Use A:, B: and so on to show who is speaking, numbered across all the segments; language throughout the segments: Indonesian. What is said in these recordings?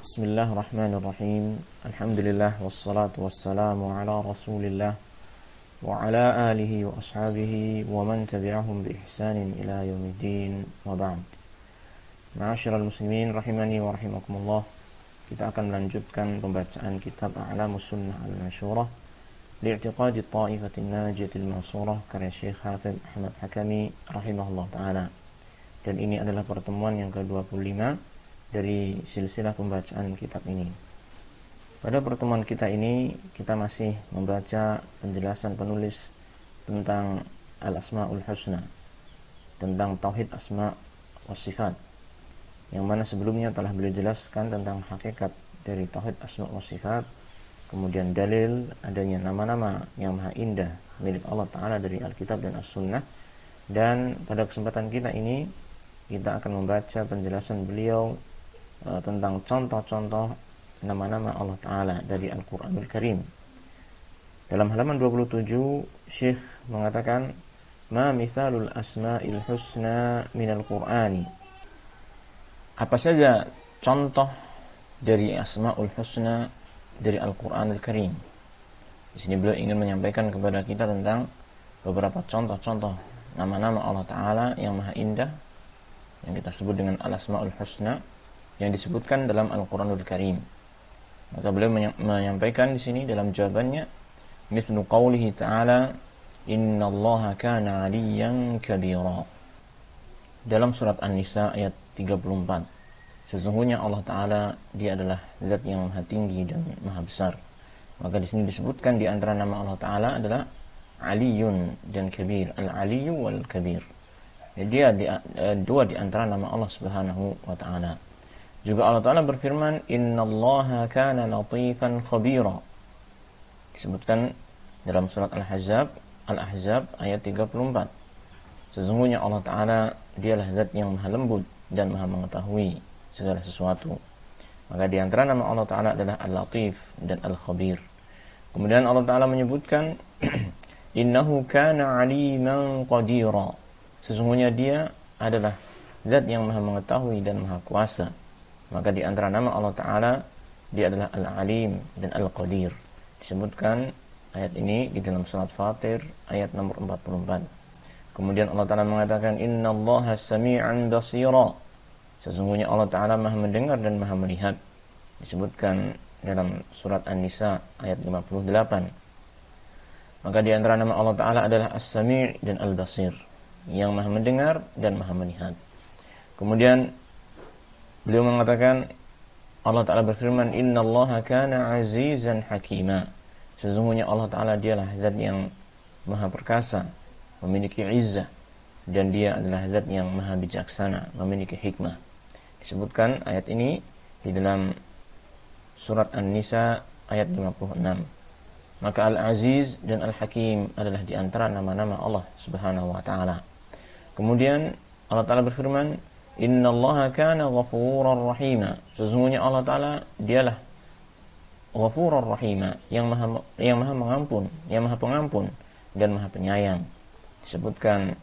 A: Bismillahirrahmanirrahim. Alhamdulillah wassalatu wassalamu ala Rasulillah wa ala alihi wa ashabihi wa man tabi'ahum bi ihsanin ila yaumiddin wa ba'd. Ma'asyiral muslimin rahimani wa rahimakumullah. Kita akan melanjutkan pembacaan kitab A'lamus Sunnah al-Mansyurah li'tiqadi ta'ifatin najiyatil mansurah karya Syekh Hafidz Ahmad Hakami rahimahullah taala. Dan ini adalah pertemuan yang ke-25 dari silsilah pembacaan kitab ini. Pada pertemuan kita ini kita masih membaca penjelasan penulis tentang al-asma'ul husna, tentang tauhid asma wa sifat, yang mana sebelumnya telah beliau jelaskan tentang hakikat dari tauhid asma wa sifat, kemudian dalil adanya nama-nama yang maha indah milik Allah Ta'ala dari Alkitab dan As-Sunnah. Dan pada kesempatan kita ini kita akan membaca penjelasan beliau tentang contoh-contoh nama-nama Allah Ta'ala dari Al-Quranul Karim. Dalam halaman 27 Syekh mengatakan, ma mithalul asma'il husna minal Qur'ani. Apa saja contoh dari asma'ul husna dari Al-Quranul Karim. Di sini beliau ingin menyampaikan kepada kita tentang beberapa contoh-contoh nama-nama Allah Ta'ala yang maha indah, yang kita sebut dengan al-asma'ul husna, yang disebutkan dalam Al-Quranul Karim. Maka beliau menyampaikan di sini dalam jawabannya, mithlu qawlihi ta'ala, innallaha kana 'aliyyan kabira. Dalam surat An-Nisa ayat 34. Sesungguhnya Allah Ta'ala dia adalah zat yang maha tinggi dan maha besar. Maka di sini disebutkan di antara nama Allah Ta'ala adalah Aliyun dan Kabir. Al-Aliyu wal Kabir. Dia dua di antara nama Allah Subhanahu wa Ta'ala. Juga Allah Ta'ala berfirman, innallaha kana latifan khabira. Disebutkan dalam surat Al-Ahzab ayat 34. Sesungguhnya Allah Ta'ala dialah zat yang maha lembut dan maha mengetahui segala sesuatu. Maka di antara nama Allah Ta'ala adalah Al-Latif dan Al-Khabir. Kemudian Allah Ta'ala menyebutkan innahu kana aliman qadira. Sesungguhnya dia adalah zat yang maha mengetahui dan maha kuasa. Maka di antara nama Allah Ta'ala dia adalah Al-Alim dan Al-Qadir. Disebutkan ayat ini di dalam surat Fatir ayat nomor 44. Kemudian Allah Ta'ala mengatakan innallaha sami'an basira. Sesungguhnya Allah Ta'ala maha mendengar dan maha melihat. Disebutkan dalam surat An-Nisa ayat 58. Maka di antara nama Allah Ta'ala adalah As-Sami' dan Al-Basir, yang maha mendengar dan maha melihat. Kemudian beliau mengatakan, Allah Ta'ala berfirman, innallaha kana azizan hakima. Sesungguhnya Allah Ta'ala dialah zat yang maha perkasa, memiliki izzah, dan dia adalah zat yang maha bijaksana, memiliki hikmah. Disebutkan ayat ini di dalam surat An-Nisa ayat 56. Maka Al-Aziz dan Al-Hakim adalah di antara nama-nama Allah Subhanahu wa Ta'ala. Kemudian Allah Ta'ala berfirman, innallaha kana ghafurar rahima. Sesungguhnya Allah Ta'ala dialah ghafurar rahima, yang maha mengampun, yang maha pengampun dan maha penyayang. Disebutkan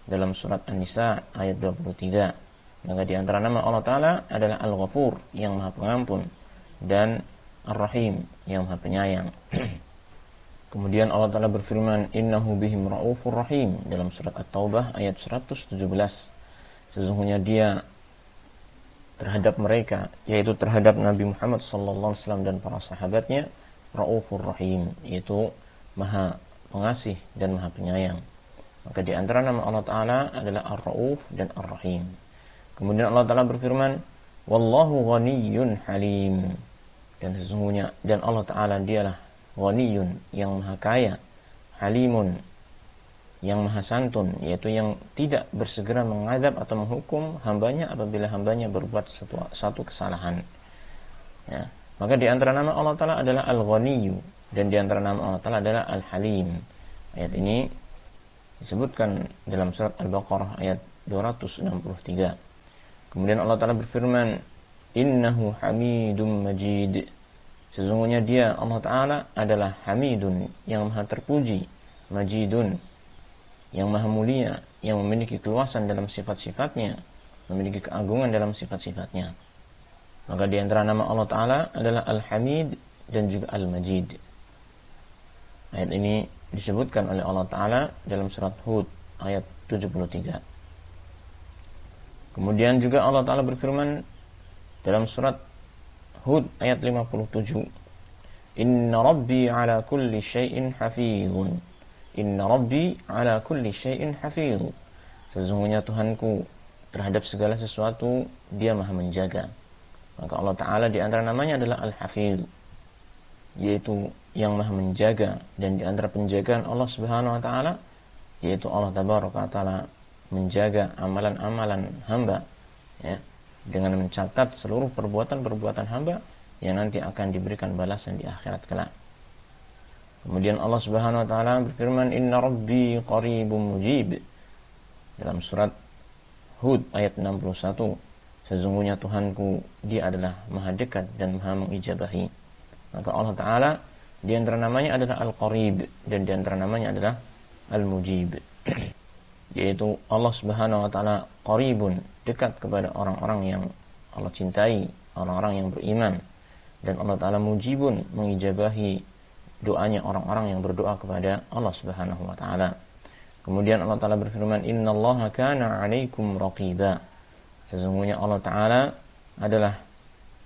A: dalam surat An-Nisa ayat 23. Maka di antara nama Allah Ta'ala adalah Al-Ghafur, yang maha pengampun, dan Ar-Rahim, yang maha penyayang. Kemudian Allah Ta'ala berfirman, innahu bihim ra'ufur rahim, dalam surat At-Taubah ayat 117. Sesungguhnya dia terhadap mereka, yaitu terhadap Nabi Muhammad SAW dan para sahabatnya, Ra'ufur Rahim, yaitu maha pengasih dan maha penyayang. Maka di antara nama Allah Ta'ala adalah Ar-Ra'uf dan Ar-Rahim. Kemudian Allah Ta'ala berfirman, wallahu ghaniyyun halim. Dan sesungguhnya, dan Allah Ta'ala dialah ghaniyyun, yang maha kaya, halimun, yang maha santun, yaitu yang tidak bersegera mengadab atau menghukum hambanya apabila hambanya berbuat satu kesalahan. Ya. Maka di antara nama Allah Ta'ala adalah Al-Ghaniyyu, dan di antara nama Allah Ta'ala adalah Al-Halim. Ayat ini disebutkan dalam surat Al-Baqarah ayat 263. Kemudian Allah Ta'ala berfirman, innahu hamidun majid. Sesungguhnya dia, Allah Ta'ala, adalah hamidun, yang maha terpuji, majidun, yang maha mulia, yang memiliki keluasan dalam sifat-sifatnya, memiliki keagungan dalam sifat-sifatnya. Maka di antara nama Allah Ta'ala adalah Al-Hamid dan juga Al-Majid. Ayat ini disebutkan oleh Allah Ta'ala dalam surat Hud ayat 73. Kemudian juga Allah Ta'ala berfirman dalam surat Hud ayat 57, Inna Rabbi ala kulli syai'in hafizun. Inna Rabbi ala kulli syai'in hafizun. Sesungguhnya Tuhanku terhadap segala sesuatu Dia Maha menjaga. Maka Allah Ta'ala di antara namanya adalah Al-Hafiz, yaitu yang Maha menjaga. Dan di antara penjagaan Allah Subhanahu wa Ta'ala, yaitu Allah Tabaraka wa Ta'ala menjaga amalan-amalan hamba, ya, dengan mencatat seluruh perbuatan-perbuatan hamba yang nanti akan diberikan balasan di akhirat kelak. Kemudian Allah Subhanahu wa Ta'ala berfirman, Inna Rabbi qaribun mujib, dalam surat Hud ayat 61. Sesungguhnya Tuhanku, Dia adalah Maha dekat dan Maha mengijabahi. Maka Allah Ta'ala di antara namanya adalah Al-Qarib, dan di antara namanya adalah Al-Mujib, yaitu Allah Subhanahu wa Ta'ala qaribun, dekat kepada orang-orang yang Allah cintai, orang-orang yang beriman. Dan Allah Ta'ala mujibun, mengijabahi doanya orang-orang yang berdoa kepada Allah Subhanahu wa Ta'ala. Kemudian Allah Ta'ala berfirman, Innallaha kana 'alaikum raqiba. Sesungguhnya Allah Ta'ala adalah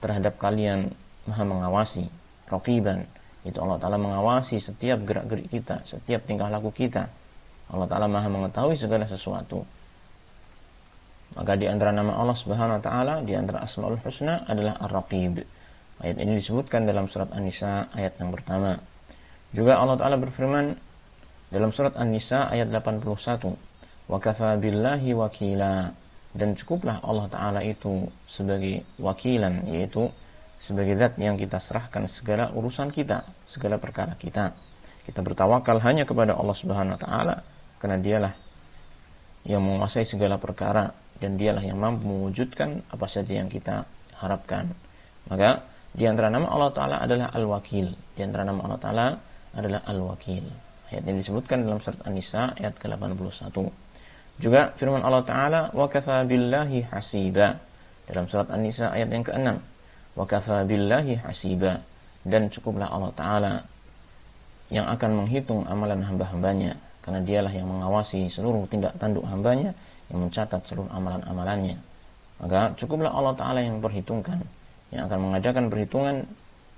A: terhadap kalian Maha mengawasi. Raqiban, itu Allah Ta'ala mengawasi setiap gerak-gerik kita, setiap tingkah laku kita. Allah Ta'ala Maha mengetahui segala sesuatu. Maka di antara nama Allah Subhanahu wa Ta'ala, di antara Asmaul Husna adalah Ar-Raqib. Ayat ini disebutkan dalam surat An-Nisa ayat yang pertama. Juga Allah Ta'ala berfirman dalam surat An-Nisa ayat 81, Wa kafa billahi wakila. Dan cukuplah Allah Ta'ala itu sebagai wakilan, yaitu sebagai zat yang kita serahkan segala urusan kita, segala perkara kita. Kita bertawakal hanya kepada Allah Subhanahu wa Ta'ala, karena Dialah yang menguasai segala perkara, dan Dialah yang mampu mewujudkan apa saja yang kita harapkan. Maka di antara nama Allah Ta'ala adalah Al-Wakil. Di antara nama Allah Ta'ala adalah Al-Wakil. Ayat ini disebutkan dalam surat An-Nisa ayat ke-81. Juga firman Allah Ta'ala, wa kafa billahi hasiba, dalam surat An-Nisa ayat yang ke-6. Wa kafa billahi hasiba, dan cukuplah Allah Ta'ala yang akan menghitung amalan hamba-hambanya, karena Dialah yang mengawasi seluruh tindak tanduk hambanya, yang mencatat seluruh amalan-amalannya. Maka cukuplah Allah Ta'ala yang memperhitungkan, yang akan mengadakan perhitungan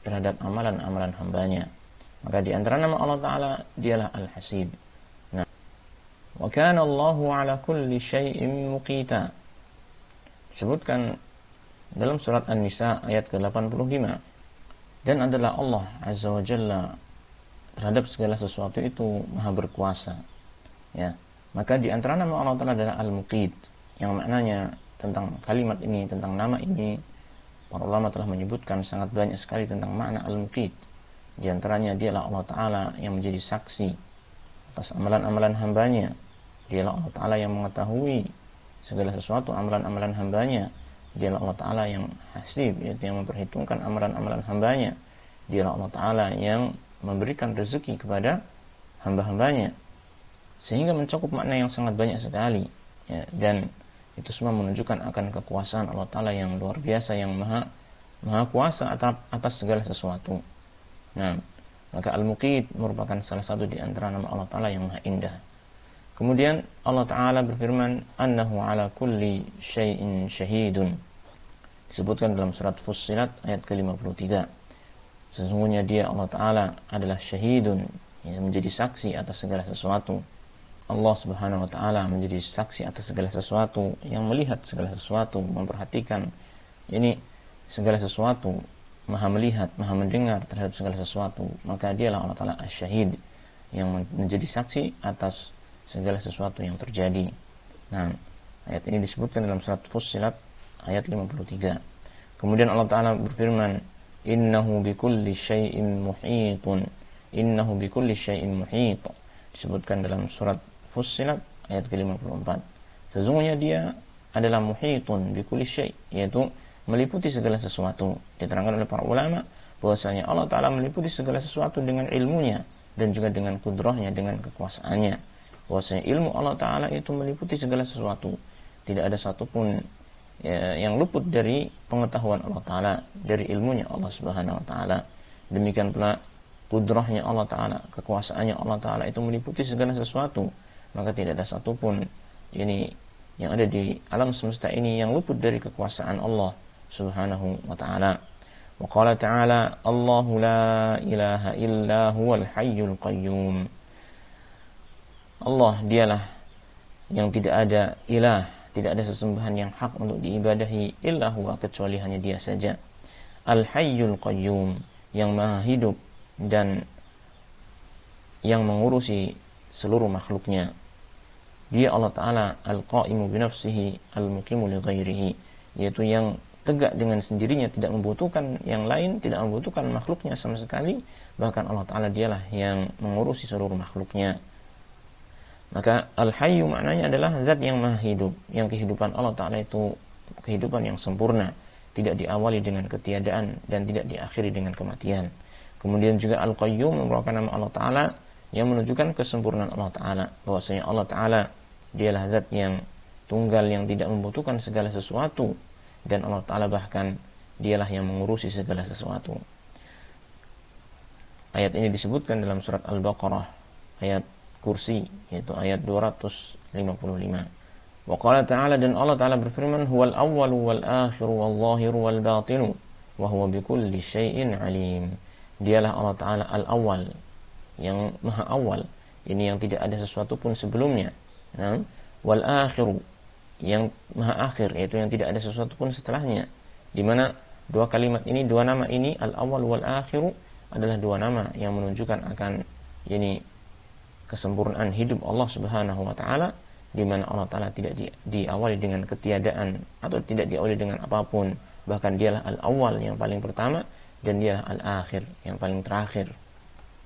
A: terhadap amalan-amalan hambanya. Maka di antara nama Allah Ta'ala Dialah Al-Hasib. Nah, wa kana Allahu ala kulli syai'in muqita, disebutkan dalam surat An-Nisa ayat ke-85. Dan adalah Allah Azza wa Jalla terhadap segala sesuatu itu Maha berkuasa. Ya, maka di antara nama Allah Ta'ala adalah Al-Muqit, yang maknanya tentang kalimat ini, tentang nama ini, para ulama telah menyebutkan sangat banyak sekali tentang makna Al-Muqit. Di antaranya Dialah Allah Ta'ala yang menjadi saksi atas amalan-amalan hambanya. Dialah Allah Ta'ala yang mengetahui segala sesuatu amalan-amalan hambanya. Dialah Allah Ta'ala yang hasib, yaitu yang memperhitungkan amalan-amalan hambanya. Dialah Allah Ta'ala yang memberikan rezeki kepada hamba-hambanya, sehingga mencakup makna yang sangat banyak sekali, ya, dan itu semua menunjukkan akan kekuasaan Allah Ta'ala yang luar biasa, yang maha kuasa atas segala sesuatu. Nah, maka Al-Muqit merupakan salah satu di antara nama Allah Ta'ala yang maha indah. Kemudian Allah Ta'ala berfirman, Annahu ala kulli syai'in syahidun, disebutkan dalam surat Fussilat ayat ke-53. Sesungguhnya Dia Allah Ta'ala adalah syahidun, yang menjadi saksi atas segala sesuatu. Allah Subhanahu wa Ta'ala menjadi saksi atas segala sesuatu, yang melihat segala sesuatu, memperhatikan ini segala sesuatu, maha melihat, maha mendengar terhadap segala sesuatu. Maka Dialah Allah Ta'ala Asy-Syahid, yang menjadi saksi atas segala sesuatu yang terjadi. Nah, ayat ini disebutkan dalam surat Fussilat ayat 53. Kemudian Allah Ta'ala berfirman, Innahu bikulli syai'in muhitun. Innahu bikulli syai'in muhit, disebutkan dalam surat Fussilat ayat ke-54. Sesungguhnya Dia adalah muhitun bikulli syai', yaitu meliputi segala sesuatu. Diterangkan oleh para ulama bahwasanya Allah Ta'ala meliputi segala sesuatu dengan ilmunya, dan juga dengan kudrahnya, dengan kekuasaannya. Bahwasanya ilmu Allah Ta'ala itu meliputi segala sesuatu. Tidak ada satupun yang luput dari pengetahuan Allah Ta'ala, dari ilmunya Allah Subhanahu Wa Ta'ala. Demikian pula kudrahnya Allah Ta'ala, kekuasaannya Allah Ta'ala itu meliputi segala sesuatu, maka tidak ada satupun ini yang ada di alam semesta ini yang luput dari kekuasaan Allah Subhanahu Wa Ta'ala. Wa qala ta'ala, Allahu la ilaha illa huwal hayyul qayyum. Allah dialah yang tidak ada ilah, tidak ada sesembahan yang hak untuk diibadahi illa huwa, kecuali hanya dia saja. Al-hayyul qayyum, yang maha hidup dan yang mengurusi seluruh makhluknya. Dia Allah Ta'ala al-qa'imu binafsihi al-muqimu li ghairihi, yaitu yang tegak dengan sendirinya, tidak membutuhkan yang lain, tidak membutuhkan makhluknya sama sekali. Bahkan Allah Ta'ala dialah yang mengurusi seluruh makhluknya. Maka al-hayyu maknanya adalah zat yang maha hidup, yang kehidupan Allah Ta'ala itu kehidupan yang sempurna, tidak diawali dengan ketiadaan dan tidak diakhiri dengan kematian. Kemudian juga al-qayyum merupakan nama Allah Ta'ala yang menunjukkan kesempurnaan Allah Ta'ala, bahwasanya Allah Ta'ala dialah zat yang tunggal, yang tidak membutuhkan segala sesuatu, dan Allah Ta'ala bahkan dialah yang mengurusi segala sesuatu. Ayat ini disebutkan dalam surat Al-Baqarah, ayat kursi, yaitu ayat 255. Wa qala ta'ala, dan Allah Ta'ala berfirman, huwal awwalu wal akhiru wal zahiru wal batinu wa huwa bikulli syai'in alim. Dialah Allah Ta'ala al-awwal, yang maha awal, ini yang tidak ada sesuatu pun sebelumnya. Nah, wal akhiru, yang maha akhir, yaitu yang tidak ada sesuatu pun setelahnya. Di mana dua kalimat ini, dua nama ini, al-awwal wal akhiru, adalah dua nama yang menunjukkan akan ini kesempurnaan hidup Allah Subhanahu Wa Ta'ala, di mana Allah Ta'ala tidak diawali dengan ketiadaan atau tidak diawali dengan apapun. Bahkan dialah al-awwal, yang paling pertama, dan dialah al-akhir, yang paling terakhir,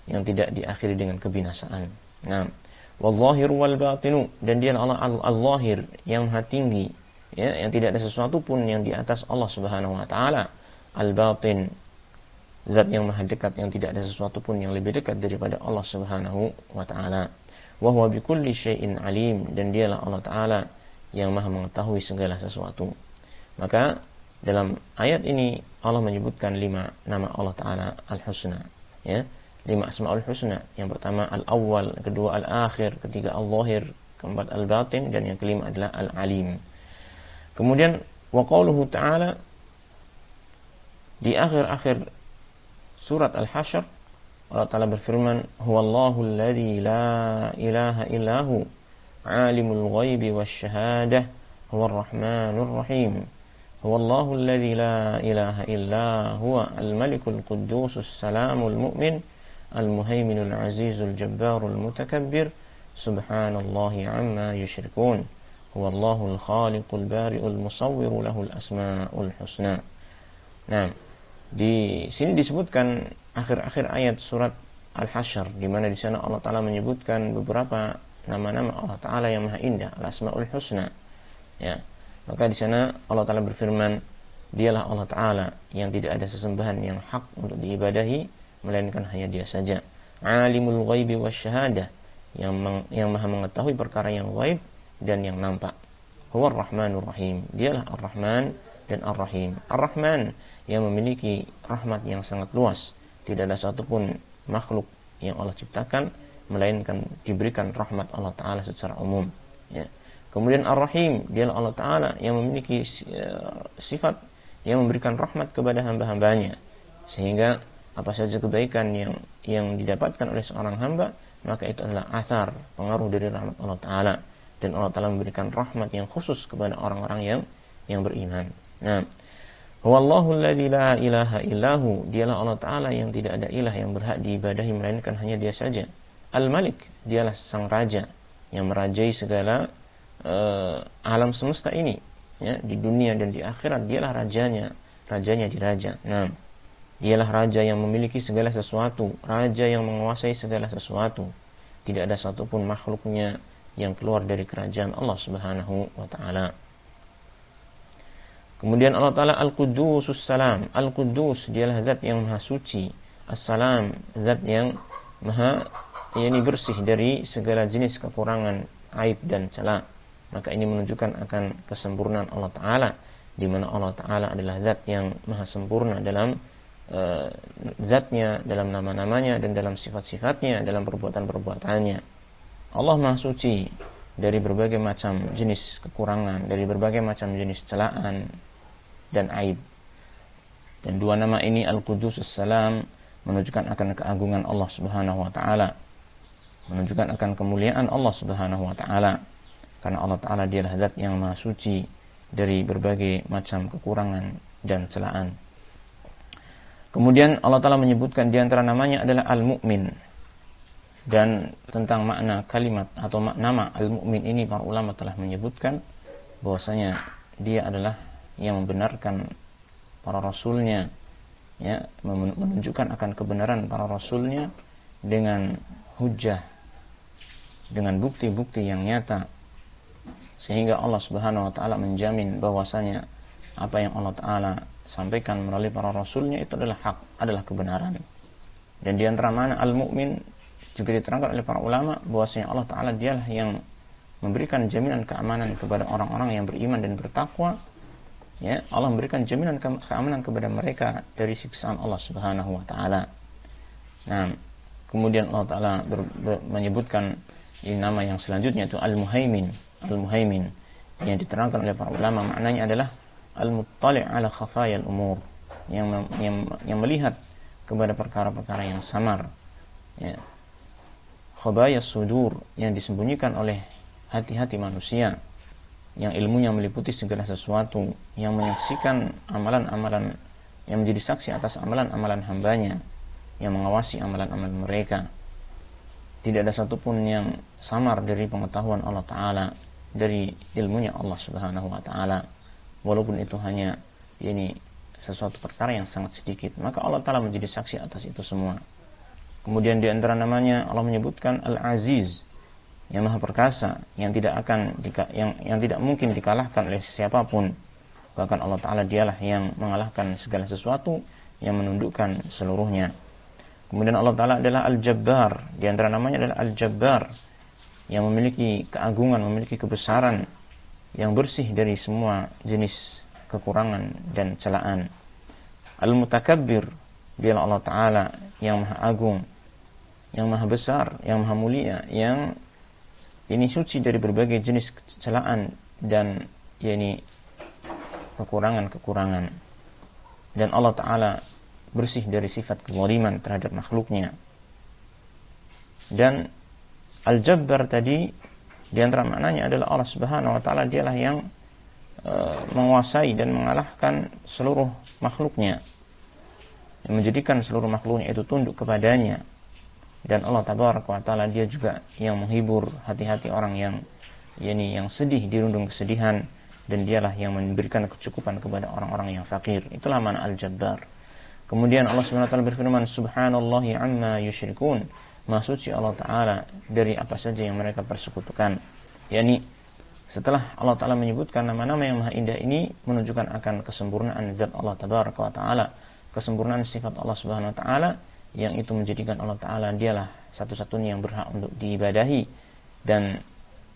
A: yang tidak diakhiri dengan kebinasaan. Nah, wal-zahir wal-batinu, dan dialah Allah al-zahir, yang maha tinggi, ya, yang tidak ada sesuatu pun yang di atas Allah Subhanahu Wa Ta'ala. Al-batin, zat yang maha dekat, yang tidak ada sesuatu pun yang lebih dekat daripada Allah Subhanahu Wa Ta'ala. Wa huwa bikulli syai'in alim, dan dialah Allah Ta'ala yang maha mengetahui segala sesuatu. Maka dalam ayat ini Allah menyebutkan 5 nama Allah Ta'ala al-husna, ya, 5 asma'ul husna. Yang pertama al-awwal, kedua al-akhir, ketiga al-zahir, keempat al-batin, dan yang kelima adalah al-alim. Kemudian wa qauluhu ta'ala, di akhir-akhir surat Al-Hasyr, Allah Ta'ala berfirman, huwallahu alladzi la ilaha illahu alimul ghaibi wasyahadah huwar rahmanur rahim. Huwallahu alladzi la ilaha illa huwa al-malikul quddusus salamul mu'min al-muhaiminul azizul jabbarul mutakabbir subhanallahi amma yushrikun. Huwallahul khaliqul bari'ul musawwiru lahul asma'ul husna. Nah, di sini disebutkan akhir-akhir ayat surat Al-Hasyr, di mana di sana Allah Ta'ala menyebutkan beberapa nama-nama Allah Ta'ala yang maha indah, al-asma'ul husna, ya. Maka di sana Allah Ta'ala berfirman, dialah Allah Ta'ala yang tidak ada sesembahan yang hak untuk diibadahi melainkan hanya dia saja. Alimul ghaibi wasyahadah, yang maha mengetahui perkara yang ghaib dan yang nampak. Huwar rahmanur rahim, dialah ar-rahman dan ar-rahim. Ar-rahman, yang memiliki rahmat yang sangat luas, tidak ada satupun makhluk yang Allah ciptakan melainkan diberikan rahmat Allah Ta'ala secara umum, ya. Kemudian ar-rahim, dialah Allah Ta'ala yang memiliki sifat yang memberikan rahmat kepada hamba-hambanya, sehingga apa saja kebaikan yang didapatkan oleh seorang hamba, maka itu adalah asar, pengaruh dari rahmat Allah Ta'ala. Dan Allah Ta'ala memberikan rahmat yang khusus kepada orang-orang yang beriman. Nah, huwallahu alladzi la ilaha illahu, dialah Allah Ta'ala yang tidak ada ilah yang berhak diibadahi melainkan hanya dia saja. Al-Malik, dialah sang raja yang merajai segala alam semesta ini, ya, di dunia dan di akhirat. Dialah rajanya di raja. Nah, dialah raja yang memiliki segala sesuatu, raja yang menguasai segala sesuatu. Tidak ada satupun makhluknya yang keluar dari kerajaan Allah Subhanahu Wa Ta'ala. Kemudian Allah Ta'ala Al-Quddusus Salam. Al-Quddus, dialah zat yang maha suci. As-Salam, zat yang maha bersih dari segala jenis kekurangan, aib dan celah. Maka ini menunjukkan akan kesempurnaan Allah Ta'ala, di mana Allah Ta'ala adalah zat yang maha sempurna dalam zatnya, dalam nama-namanya, dan dalam sifat-sifatnya, dalam perbuatan-perbuatannya. Allah maha suci dari berbagai macam jenis kekurangan, dari berbagai macam jenis celaan dan aib. Dan dua nama ini Al-Qudus As-Salam menunjukkan akan keagungan Allah Subhanahu wa taala, menunjukkan akan kemuliaan Allah Subhanahu wa taala, karena Allah Ta'ala dialah zat yang maha suci dari berbagai macam kekurangan dan celaan. Kemudian Allah Ta'ala menyebutkan di antara namanya adalah Al-Mu'min. Dan tentang makna kalimat atau nama Al-Mu'min ini, para ulama telah menyebutkan bahwasanya dia adalah yang membenarkan para rasulnya, ya, menunjukkan akan kebenaran para rasulnya dengan hujjah, dengan bukti-bukti yang nyata, sehingga Allah Subhanahu wa taala menjamin bahwasanya apa yang Allah Ta'ala sampaikan melalui para rasulnya itu adalah hak, adalah kebenaran. Dan di antara mana Al-Mu'min juga diterangkan oleh para ulama bahwasanya Allah Ta'ala dialah yang memberikan jaminan keamanan kepada orang-orang yang beriman dan bertakwa. Ya, Allah memberikan jaminan keamanan kepada mereka dari siksaan Allah Subhanahu wa taala. Nah, kemudian Allah Ta'ala menyebutkan di nama yang selanjutnya itu Al-Muhaimin. Al-Muhaimin yang diterangkan oleh para ulama maknanya adalah Al-Muttali' ala khafayal umur, yang melihat kepada perkara-perkara yang samar, ya. Khabayas sudur, yang disembunyikan oleh hati-hati manusia, yang ilmunya meliputi segala sesuatu, yang menyaksikan amalan-amalan, yang menjadi saksi atas amalan-amalan hambanya, yang mengawasi amalan-amalan mereka. Tidak ada satupun yang samar dari pengetahuan Allah Ta'ala, dari ilmunya Allah Subhanahu wa ta'ala, walaupun itu hanya sesuatu perkara yang sangat sedikit, maka Allah Ta'ala menjadi saksi atas itu semua. Kemudian di antara namanya Allah menyebutkan Al-Aziz, yang maha perkasa, yang tidak mungkin dikalahkan oleh siapapun. Bahkan Allah Ta'ala dialah yang mengalahkan segala sesuatu, yang menundukkan seluruhnya. Kemudian Allah Ta'ala adalah Al-Jabbar, di antara namanya adalah Al-Jabbar, yang memiliki keagungan, memiliki kebesaran, yang bersih dari semua jenis kekurangan dan celaan. Al-Mutakabbir, dialah Allah Ta'ala yang maha agung, yang maha besar, yang maha mulia, yang ini suci dari berbagai jenis celaan dan kekurangan-kekurangan. Dan Allah Ta'ala bersih dari sifat kezaliman terhadap makhluknya. Dan Al-Jabbar tadi di antara maknanya adalah Allah Subhanahu wa taala dialah yang menguasai dan mengalahkan seluruh makhluknya, yang menjadikan seluruh makhluknya itu tunduk kepadanya. Dan Allah Tabaraka wa taala dia juga yang menghibur hati-hati orang yang sedih, dirundung kesedihan, dan dialah yang memberikan kecukupan kepada orang-orang yang fakir. Itulah makna Al-Jabbar. Kemudian Allah Subhanahu wa taala berfirman, Subhanallahi amma yusyrikun, maha suci Allah Ta'ala dari apa saja yang mereka persekutukan. Setelah Allah Ta'ala menyebutkan nama-nama yang maha indah ini, menunjukkan akan kesempurnaan zat Allah Tabaraka wa taala, kesempurnaan sifat Allah Subhanahu wa taala, yang itu menjadikan Allah Ta'ala dialah satu-satunya yang berhak untuk diibadahi, dan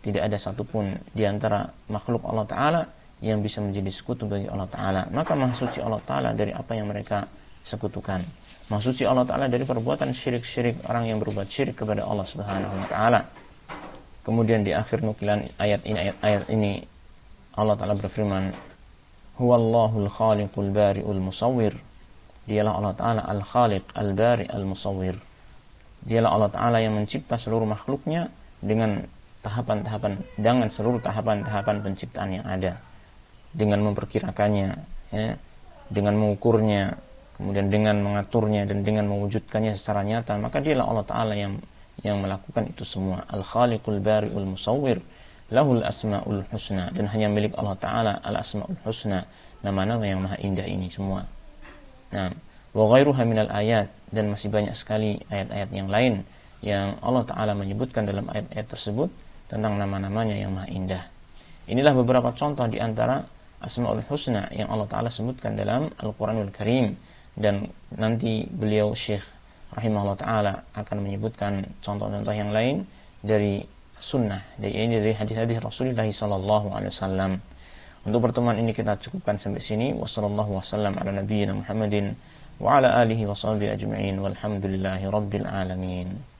A: tidak ada satupun di antara makhluk Allah Ta'ala yang bisa menjadi sekutu bagi Allah Ta'ala. Maka maha suci Allah Ta'ala dari apa yang mereka sekutukan. Maha suci Allah Ta'ala dari perbuatan syirik-syirik orang yang berbuat syirik kepada Allah Subhanahu wa taala. Kemudian di akhir nukilan ayat ini Allah Ta'ala berfirman, Huwallahul khaliqul bari'ul musawwir. Dialah Allah Ta'ala Al-Khaliq, Al-Bari, Al-Musawwir. Dialah Allah Ta'ala yang mencipta seluruh makhluknya dengan seluruh tahapan-tahapan penciptaan yang ada, dengan memperkirakannya, ya, dengan mengukurnya, kemudian dengan mengaturnya, dan dengan mewujudkannya secara nyata. Maka dialah Allah Ta'ala yang melakukan itu semua. Al-Khaliqul Bari'ul Musawwir, lahul asma'ul husna, dan hanya milik Allah Ta'ala al-asma'ul husna, nama-nama yang maha indah ini semua. Nah, wa ghairuha minal ayat, dan masih banyak sekali ayat-ayat yang lain yang Allah Ta'ala menyebutkan dalam ayat-ayat tersebut tentang nama-namanya yang maha indah. Inilah beberapa contoh di antara Asma'ul Husna yang Allah Ta'ala sebutkan dalam Al-Quranul Karim, dan nanti beliau Syekh rahimahullah Ta'ala akan menyebutkan contoh-contoh yang lain dari sunnah, dari hadis-hadis Rasulullah SAW. Untuk pertemuan ini kita cukupkan sampai sini. Wassallallahu wasallam ala nabiyyina Muhammadin wa ala alihi wa sahbihi ajma'in walhamdulillahi rabbil alamin.